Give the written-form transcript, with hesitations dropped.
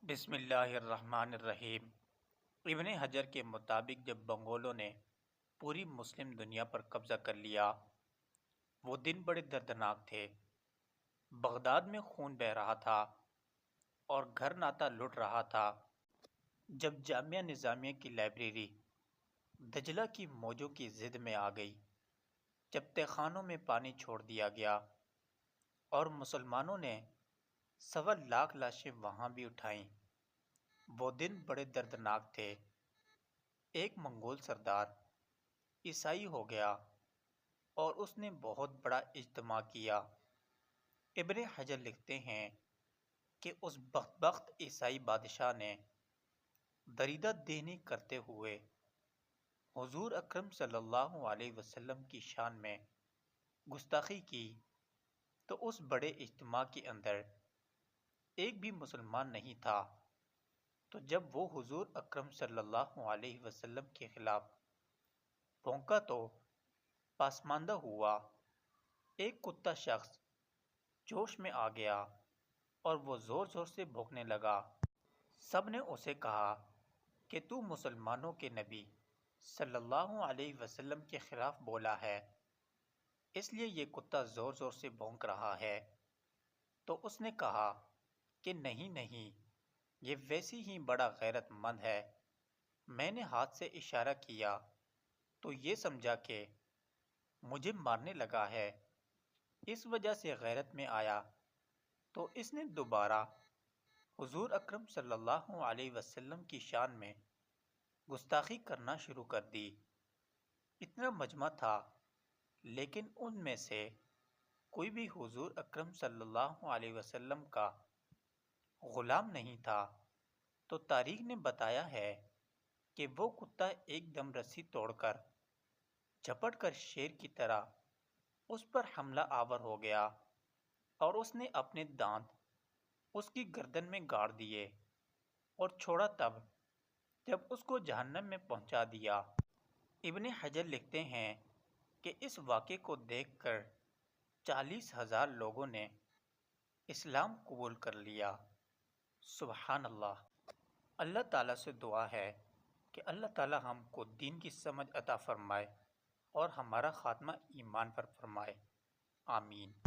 بسم اللہ الرحمن الرحیم۔ ابن حجر کے مطابق جب منگولوں نے پوری مسلم دنیا پر قبضہ کر لیا، وہ دن بڑے دردناک تھے۔ بغداد میں خون بہہ رہا تھا اور گھر ناتا لٹ رہا تھا جب جامعہ نظامیہ کی لائبریری دجلہ کی موجوں کی زد میں آ گئی، جب تہ خانوں میں پانی چھوڑ دیا گیا اور مسلمانوں نے 1.25 لاشیں وہاں بھی اٹھائیں۔ وہ دن بڑے دردناک تھے۔ ایک منگول سردار عیسائی ہو گیا اور اس نے بہت بڑا اجتماع کیا۔ ابن حجر لکھتے ہیں کہ اس بدبخت عیسائی بادشاہ نے دریدہ دہنی کرتے ہوئے حضور اکرم صلی اللہ علیہ وسلم کی شان میں گستاخی کی، تو اس بڑے اجتماع کے اندر ایک بھی مسلمان نہیں تھا۔ تو جب وہ حضور اکرم صلی اللہ علیہ وسلم کے خلاف بھونکا تو پسماندہ ہوا۔ ایک کتا شخص جوش میں آ گیا اور وہ زور زور سے بھونکنے لگا۔ سب نے اسے کہا کہ تو مسلمانوں کے نبی صلی اللہ علیہ وسلم کے خلاف بولا ہے، اس لیے یہ کتا زور زور سے بھونک رہا ہے۔ تو اس نے کہا کہ نہیں، یہ ویسی ہی بڑا غیرت مند ہے۔ میں نے ہاتھ سے اشارہ کیا تو یہ سمجھا کہ مجھے مارنے لگا ہے، اس وجہ سے غیرت میں آیا۔ تو اس نے دوبارہ حضور اکرم صلی اللہ علیہ وسلم کی شان میں گستاخی کرنا شروع کر دی۔ اتنا مجمع تھا لیکن ان میں سے کوئی بھی حضور اکرم صلی اللہ علیہ وسلم کا غلام نہیں تھا۔ تو تاریخ نے بتایا ہے کہ وہ کتا ایک دم رسی توڑ کر جھپٹ کر شیر کی طرح اس پر حملہ آور ہو گیا اور اس نے اپنے دانت اس کی گردن میں گاڑ دیے اور چھوڑا تب جب اس کو جہنم میں پہنچا دیا۔ ابن حجر لکھتے ہیں کہ اس واقعے کو دیکھ کر 40,000 لوگوں نے اسلام قبول کر لیا۔ سبحان اللہ۔ اللہ تعالیٰ سے دعا ہے کہ اللہ تعالیٰ ہم کو دین کی سمجھ عطا فرمائے اور ہمارا خاتمہ ایمان پر فرمائے۔ آمین۔